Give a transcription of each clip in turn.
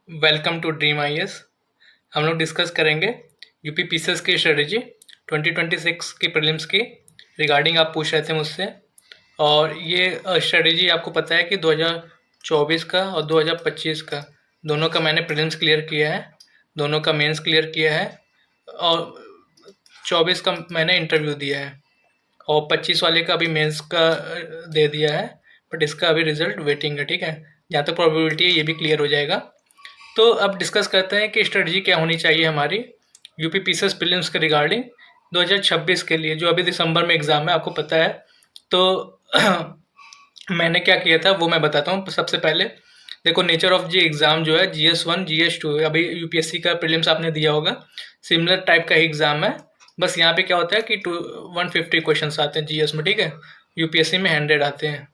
Welcome to dream IAS. हम लोग discuss करेंगे यूपी पीसीएस की स्ट्रेटजी 2026 की प्रीलिम्स की रिगार्डिंग। आप पूछ रहे थे मुझसे, और ये स्ट्रेटजी आपको पता है कि 2024 का और 2025 का दोनों का मैंने प्रीलिम्स क्लियर किया है, दोनों का मेंस क्लियर किया है, और 24 का मैंने इंटरव्यू दिया है, और 25 वाले का अभी मेंस का दे दिया है। बट इसका अभी रिजल्ट वेटिंग है, ठीक है। जहाँ तक प्रोबेबिलिटी है ये भी क्लियर हो जाएगा। तो अब डिस्कस करते हैं कि स्ट्रेटजी क्या होनी चाहिए हमारी यूपी पीसीएस प्रीलिम्स के रिगार्डिंग 2026 के लिए, जो अभी दिसंबर में एग्ज़ाम है, आपको पता है। तो मैंने क्या किया था वो मैं बताता हूँ। सबसे पहले देखो, नेचर ऑफ जी एग्ज़ाम जो है GS1 GS2 अभी यूपीएससी का प्रीलिम्स आपने दिया होगा, सिमिलर टाइप का ही एग्ज़ाम है। बस यहाँ पे क्या होता है कि 150 क्वेश्चन आते हैं जीएस में, ठीक है। यूपीएससी में 100 आते हैं।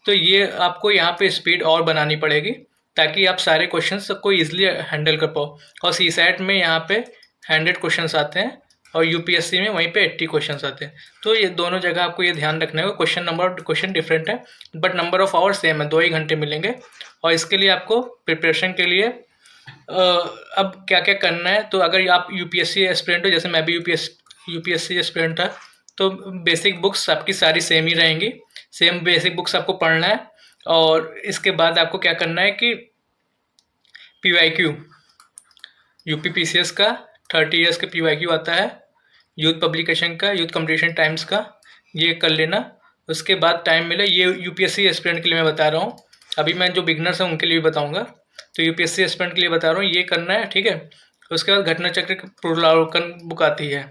तो ये आपको यहाँ पे स्पीड और बनानी पड़ेगी ताकि आप सारे क्वेश्चंस को ईजिली हैंडल कर पाओ। और सी सैट में यहाँ पे 100 क्वेश्चंस आते हैं और यूपीएससी में वहीं पे 80 क्वेश्चंस आते हैं। तो ये दोनों जगह आपको ये ध्यान रखना है, क्वेश्चन नंबर और क्वेश्चन डिफरेंट है, but number of hours same है, 2 ही घंटे मिलेंगे। और इसके लिए आपको प्रिपरेशन के लिए अब क्या क्या करना है। तो अगर आप यूपीएससी एस्पिरेंट हो, जैसे मैं भी यूपीएससी एस्पिरेंट था, तो बेसिक बुक्स आपकी सारी सेम ही रहेंगी। सेम बेसिक बुक्स आपको पढ़ना है। और इसके बाद आपको क्या करना है कि पीवाईक्यू, यूपी पीसीएस का 30 ईयर्स के पीवाईक्यू आता है, यूथ पब्लिकेशन का, यूथ कंपटीशन टाइम्स का, ये कर लेना। उसके बाद टाइम मिले, ये यूपीएससी एस्पिरेंट के लिए मैं बता रहा हूँ। अभी मैं जो बिगनर्स हैं उनके लिए भी बताऊँगा। तो यूपीएससी एस्पिरेंट के लिए बता रहा हूँ, ये करना है, ठीक है। उसके बाद घटना चक्र की पुनरावलोकन बुक आती है,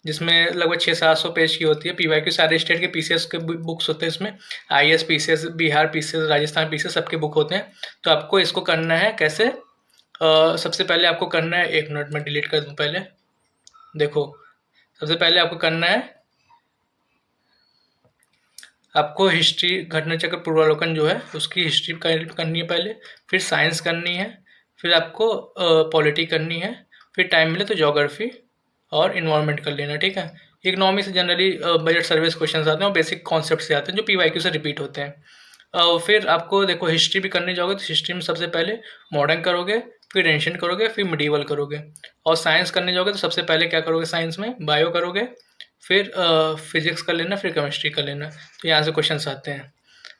जिसमें लगभग 600-700 पेज की होती है। पीवाईक्यू सारे स्टेट के पीसीएस के बुक्स होते हैं इसमें, IAS PCS, Bihar PCS, Rajasthan PCS, सबके बुक होते हैं। तो आपको इसको करना है कैसे। सबसे पहले आपको करना है, 1 मिनट में डिलीट कर दूँ पहले। देखो, सबसे पहले आपको करना है, आपको हिस्ट्री घटना चक्र पूर्वावलोकन जो है उसकी हिस्ट्री करनी है पहले, फिर साइंस करनी है, फिर आपको पॉलिटी करनी है, फिर टाइम मिले तो ज्योग्राफी और इन्वायरमेंट कर लेना, ठीक है। इकोनॉमी से जनरली बजट सर्विस क्वेश्चन आते हैं और बेसिक कॉन्सेप्ट से आते हैं जो पीवाईक्यू से रिपीट होते हैं। फिर आपको देखो, हिस्ट्री भी करने जाओगे तो हिस्ट्री में सबसे पहले मॉडर्न करोगे, फिर एंशिएंट करोगे, फिर मिडीवल करोगे। और साइंस करने जाओगे तो सबसे पहले क्या करोगे, साइंस में बायो करोगे, फिर फिजिक्स कर लेना, फिर केमिस्ट्री कर लेना। तो यहाँ से क्वेश्चन आते हैं।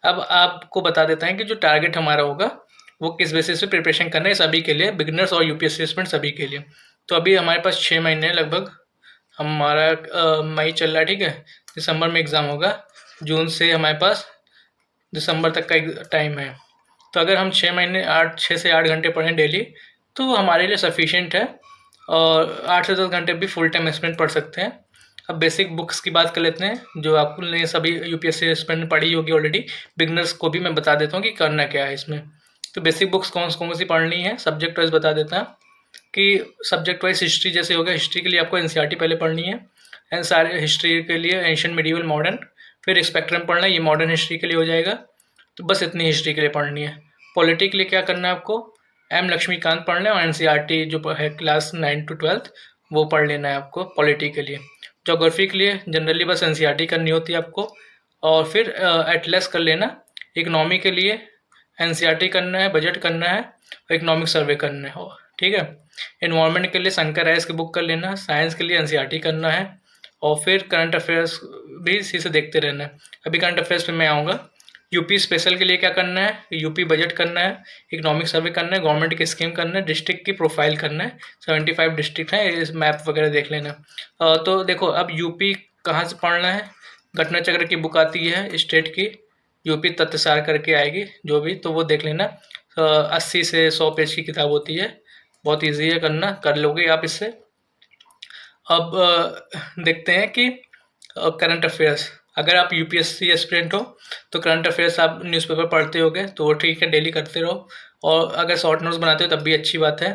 अब आपको बता देता है कि जो टारगेट हमारा होगा वो किस बेसिस पे प्रिपरेशन करना है, सभी के लिए, बिगिनर्स और यूपीएससी एस्पिरेंट सभी के लिए। तो अभी हमारे पास 6 महीने लगभग, हमारा मई चल रहा है, ठीक है। दिसंबर में एग्ज़ाम होगा, जून से हमारे पास दिसंबर तक का टाइम है। तो अगर हम 6 महीने 6 से 8 घंटे पढ़ें डेली तो हमारे लिए सफिशिएंट है। और 8 से 10 घंटे भी फुल टाइम स्पेंड पढ़ सकते हैं। अब बेसिक बुक्स की बात कर लेते हैं, जो आपने सभी यूपीएससी स्पेंड पढ़ी होगी ऑलरेडी। बिगनर्स को भी मैं बता देता हूँ कि करना क्या है इसमें। तो बेसिक बुक्स कौन कौन सी पढ़नी है, सब्जेक्ट वाइज बता देता है कि सब्जेक्ट वाइज हिस्ट्री जैसे होगा, हिस्ट्री के लिए आपको एनसीईआरटी पहले पढ़नी है। एंड सारे हिस्ट्री के लिए एंशिएंट, मिडीवल, मॉडर्न, फिर स्पेक्ट्रम पढ़ना है, ये मॉडर्न हिस्ट्री के लिए हो जाएगा। तो बस इतनी हिस्ट्री के लिए पढ़नी है। पॉलिटी के लिए क्या करना है आपको, एम लक्ष्मीकांत पढ़ना है, और एनसीईआरटी जो है क्लास 9 to 12 वो पढ़ लेना है आपको पॉलिटी के लिए। ज्योग्राफी के लिए जनरली बस एनसीईआरटी करनी होती है आपको, और फिर एटलस कर लेना। इकोनॉमी के लिए एनसीईआरटी करना है, बजट करना है, और इकोनॉमिक सर्वे करना है, ठीक है। इन्वायरमेंट के लिए शंकर राइस की बुक कर लेना। साइंस के लिए एनसीईआरटी करना है, और फिर करंट अफेयर्स भी इसी से देखते रहना है। अभी करंट अफेयर्स पे मैं आऊँगा। यूपी स्पेशल के लिए क्या करना है, यूपी बजट करना है, इकोनॉमिक सर्वे करना है, गवर्नमेंट की स्कीम करना है, डिस्ट्रिक्ट की प्रोफाइल करना है। 75 डिस्ट्रिक्ट हैं, इस मैप वगैरह देख लेना। तो देखो, अब यूपी कहाँ से पढ़ना है। घटना चक्र की बुक आती है स्टेट की, यूपी तथ्यसार करके आएगी जो भी, तो वो देख लेना। 80 से 100 पेज की किताब होती है, बहुत ईजी है, करना कर लोगे आप इससे। अब देखते हैं कि करंट अफेयर्स, अगर आप यूपीएससी एस्पिरेंट हो तो करंट अफेयर्स आप न्यूज़पेपर पढ़ते होगे, तो वो ठीक है, डेली करते रहो। और अगर शॉर्ट नोट्स बनाते हो तब भी अच्छी बात है।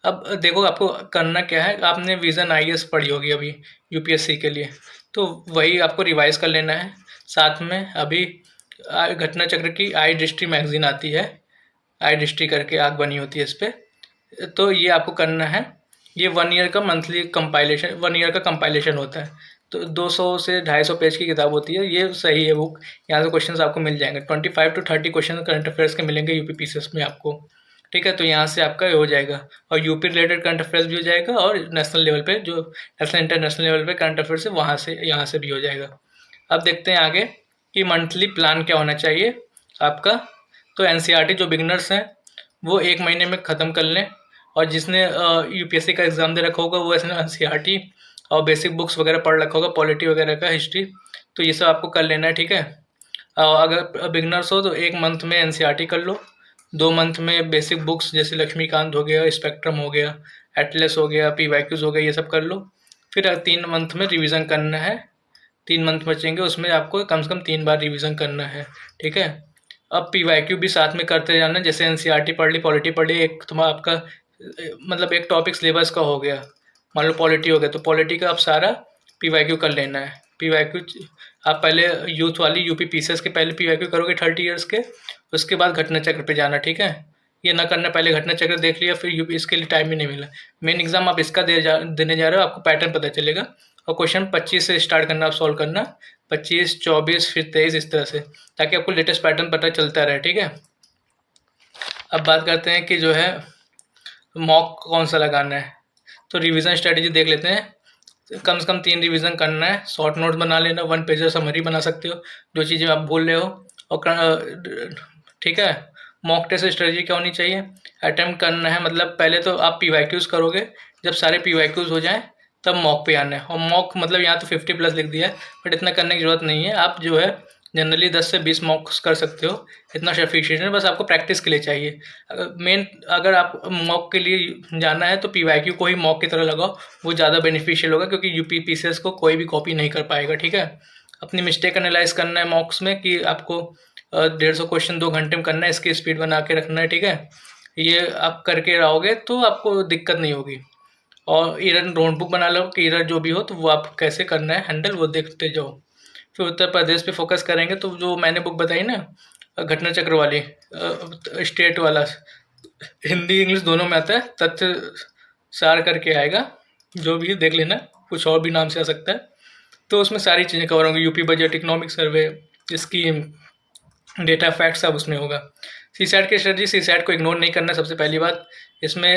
अब देखो, आपको करना क्या है, आपने विज़न आईएएस पढ़ी होगी अभी यूपीएससी के लिए, तो वही आपको रिवाइज कर लेना है। साथ में अभी घटना चक्र की आई डिस्ट्री मैगजीन आती है, आई डिस्ट्री करके आग बनी होती है इस पर, तो ये आपको करना है। ये 1 ईयर का मंथली कंपाइलेशन, 1 ईयर का कंपाइलेशन होता है। तो 200 से 250 पेज की किताब होती है, ये सही है बुक। यहाँ से क्वेश्चंस आपको मिल जाएंगे, 25 to 30 क्वेश्चन करंट अफेयर्स के मिलेंगे यूपी पीसीएस में आपको। ठीक है। तो यहाँ से आपका ये हो जाएगा, और यूपी रिलेटेड करंट अफेयर्स भी हो जाएगा, और नेशनल लेवल पे जो नेशनल इंटरनेशनल लेवल पे करंट अफेयर्स है वहाँ से यहाँ से भी हो जाएगा। अब देखते हैं आगे कि मंथली प्लान क्या होना चाहिए आपका। तो एनसीईआरटी जो बिगनर्स हैं वो 1 महीने में ख़त्म कर लें, और जिसने यूपीएससी का एग्ज़ाम दे रखा होगा वो ऐसे एनसीईआरटी और बेसिक बुक्स वगैरह पढ़ रखा होगा, पॉलिटी वगैरह का, हिस्ट्री, तो ये सब आपको कर लेना है, ठीक है। अगर बिगनर्स हो तो 1 मंथ में एनसीईआरटी कर लो, 2 मंथ में बेसिक बुक्स जैसे लक्ष्मीकांत हो गया, स्पेक्ट्रम हो गया, एटलस हो गया, पीवाईक्यूज हो गया, ये सब कर लो। फिर 3 मंथ में रिवीजन करना है, 3 मंथ बचेंगे उसमें आपको कम से कम 3 बार रिवीजन करना है, ठीक है। अब पीवाईक्यू भी साथ में करते जाना, जैसे एनसीईआरटी पढ़ ली, पॉलिटी पढ़ ली, एक तुम्हारा आपका मतलब एक टॉपिक सिलेबस का हो गया, मान लो पॉलिटी हो गया तो पॉलिटी का आप सारा पीवाईक्यू कर लेना है। पीवाईक्यू आप पहले यूथ वाली यूपी पीसीएस के पहले पीवाईक्यू करोगे 30 ईयर्स के, उसके बाद घटना चक्र पे जाना, ठीक है। ये ना करना पहले घटना चक्र देख लिया फिर यूपी, इसके लिए टाइम ही नहीं मिला। मेन एग्जाम आप इसका देने जा रहे हो, आपको पैटर्न पता चलेगा, और क्वेश्चन 25 से स्टार्ट करना, आप सॉल्व करना 25, 24 फिर 23 इस तरह से, ताकि आपको लेटेस्ट पैटर्न पता चलता रहे, ठीक है। अब बात करते हैं कि जो है मॉक कौन सा लगाना है। तो रिवीजन स्ट्रेटेजी देख लेते हैं। कम से कम 3 रिवीजन करना है, शॉर्ट नोट्स बना लेना, 1 पेजर समरी बना सकते हो जो चीज़ें आप बोल रहे हो, और ठीक है। मॉक टेस्ट स्ट्रेटेजी क्या होनी चाहिए, अटेम्प्ट करना है, मतलब पहले तो आप पीवाईक्यूज करोगे, जब सारे पीवाईक्यूज हो जाएं तब मॉक पे आना है। और मॉक मतलब यहाँ तो 50+ लिख दिया है, बट इतना करने की ज़रूरत नहीं है। आप जो है जनरली 10 से 20 मॉक्स कर सकते हो, इतना सफिशिएंट है, बस आपको प्रैक्टिस के लिए चाहिए। मेन अगर आप मॉक के लिए जाना है तो पीवाईक्यू को ही मॉक की तरह लगाओ, वो ज़्यादा बेनिफिशियल होगा, क्योंकि यूपी पीसीएस को कोई भी कॉपी नहीं कर पाएगा, ठीक है। अपनी मिस्टेक एनालाइज करना है मॉक्स में, कि आपको 150 क्वेश्चन 2 घंटे में करना है, इसकी स्पीड बना के रखना है, ठीक है। ये आप करके रहोगे तो आपको दिक्कत नहीं होगी। और इरर नोटबुक बना लो कि इरर जो भी हो तो वो आप कैसे करना है हैंडल, वो देखते जाओ। फिर उत्तर प्रदेश पे फोकस करेंगे तो जो मैंने बुक बताई ना, घटना चक्र वाली, स्टेट वाला, हिंदी इंग्लिश दोनों में आता है, तथ्य सार करके आएगा, जो भी देख लेना, कुछ और भी नाम से आ सकता है। तो उसमें सारी चीज़ें कवर होंगी, UP budget, economic survey, scheme, data fact सब उसमें होगा। सीसैट की स्ट्रेटजी, सीसैट को इग्नोर नहीं करना सबसे पहली बात। इसमें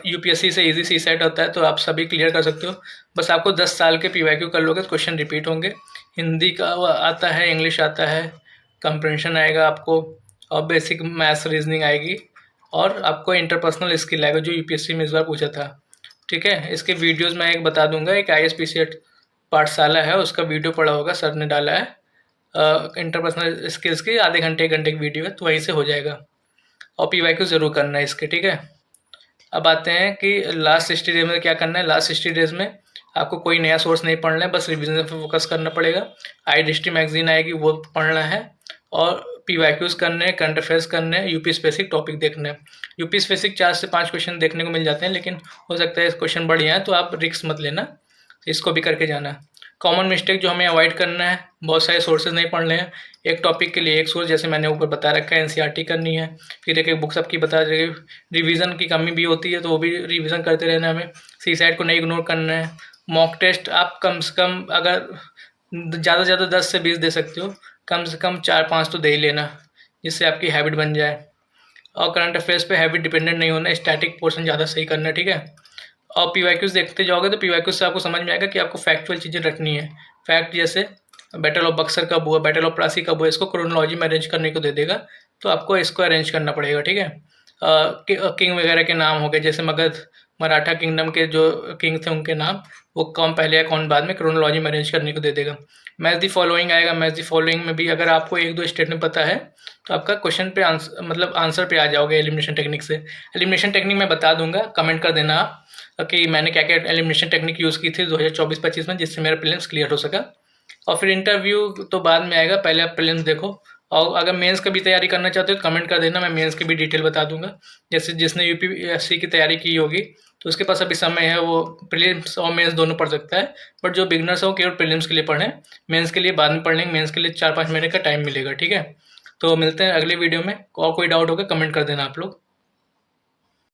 यूपीएससी से इजी सीसैट होता है, तो आप सभी क्लियर कर सकते हो। बस आपको 10 साल के पीवाईक्यू कर लोगे तो क्वेश्चन रिपीट होंगे। हिंदी का आता है, इंग्लिश आता है, कंप्रेंशन आएगा आपको, और बेसिक मैथ्स रीजनिंग आएगी, और आपको इंटरपर्सनल स्किल आएगा जो यूपीएससी में इस बार पूछा था, ठीक है। इसके वीडियोज़ मैं एक बता दूंगा, एक ISPCET पाठशाला है, उसका वीडियो पड़ा होगा, सर ने डाला है, इंटरपर्सनल स्किल्स की आधे घंटे 1 घंटे की वीडियो है, तो वहीं से हो जाएगा। और पीवाईक्यू ज़रूर करना है इसके, ठीक है। अब आते हैं कि लास्ट 60 डेज में क्या करना है। लास्ट 60 डेज में आपको कोई नया सोर्स नहीं पढ़ना है, बस रिविजन पे फोकस करना पड़ेगा। आई हिस्ट्री मैगजीन आएगी वो पढ़ना है, और पीवाईक्यूज करने हैं, करंट अफेयर्स करने हैं, यूपी स्पेसिफिक टॉपिक देखने हैं। यूपी स्पेसिफिक 4 से 5 क्वेश्चन देखने को मिल जाते हैं, लेकिन हो सकता है क्वेश्चन बढ़िया है तो आप रिस्क मत लेना, इसको भी करके जाना। कॉमन मिस्टेक जो हमें अवॉइड करना है, बहुत सारे सोर्सेज नहीं पढ़ने हैं, एक टॉपिक के लिए एक सोर्स, जैसे मैंने ऊपर बता रखा है एनसीईआरटी करनी है, फिर एक बुक सबकी बता रही, रिवीजन की कमी भी होती है तो वो भी रिवीजन करते रहना है हमें। सीसैट को नहीं इग्नोर करना है। मॉक टेस्ट आप कम से कम अगर ज़्यादा से ज़्यादा 10 से 20 दे सकते हो, कम से कम 4-5 तो दे ही लेना, जिससे आपकी हैबिट बन जाए। और करंट अफेयर्स पे हैबिट डिपेंडेंट नहीं होना, स्टैटिक पोर्शन ज़्यादा सही करना, ठीक है। और पीवाईक्यूज देखते जाओगे तो पीवाईक्यूज से आपको समझ में आएगा कि आपको फैक्चुअल चीज़ें रखनी है। फैक्ट जैसे बैटल ऑफ बक्सर कब हुआ, बैटल ऑफ प्लासी कब हुआ, इसको क्रोनोलॉजी में अरेंज करने को दे देगा, तो आपको इसको अरेंज करना पड़ेगा, ठीक है। किंग वगैरह के नाम हो गए, जैसे मगध मराठा किंगडम के जो किंग थे उनके नाम, वो कौन पहले है कौन बाद में, क्रोनोलॉजी में अरेंज करने को दे देगा। मैच दी फॉलोइंग आएगा, मैच दी फॉलोइंग में भी अगर आपको 1-2 स्टेटमेंट पता है तो आपका क्वेश्चन पे आंसर मतलब आंसर पे आ जाओगे एलिमिनेशन टेक्निक से। एलिमिनेशन टेक्निक मैं बता दूंगा, कमेंट कर देना आप कि मैंने क्या क्या एलिमिनेशन टेक्निक यूज़ की थी 2024-25 में, जिससे मेरा प्रीलिम्स क्लियर हो सका। और फिर इंटरव्यू तो बाद में आएगा, पहले आप प्रीलिम्स देखो। और अगर मेंस का भी तैयारी करना चाहते हो तो कमेंट कर देना, मैं मेंस की भी डिटेल बता दूंगा। जैसे जिसने यूपीएससी की तैयारी की होगी तो उसके पास अभी समय है, वो प्रीलिम्स और मेंस दोनों पढ़ सकता है, बट जो बिगनर्स है वो केवल प्रीलिम्स के लिए पढ़ें, मेंस के लिए बाद में पढ़ लेंगे, मेंस के लिए 4-5 महीने का टाइम मिलेगा, ठीक है। तो मिलते हैं अगले वीडियो में, और कोई डाउट होगा कमेंट कर देना आप लोग।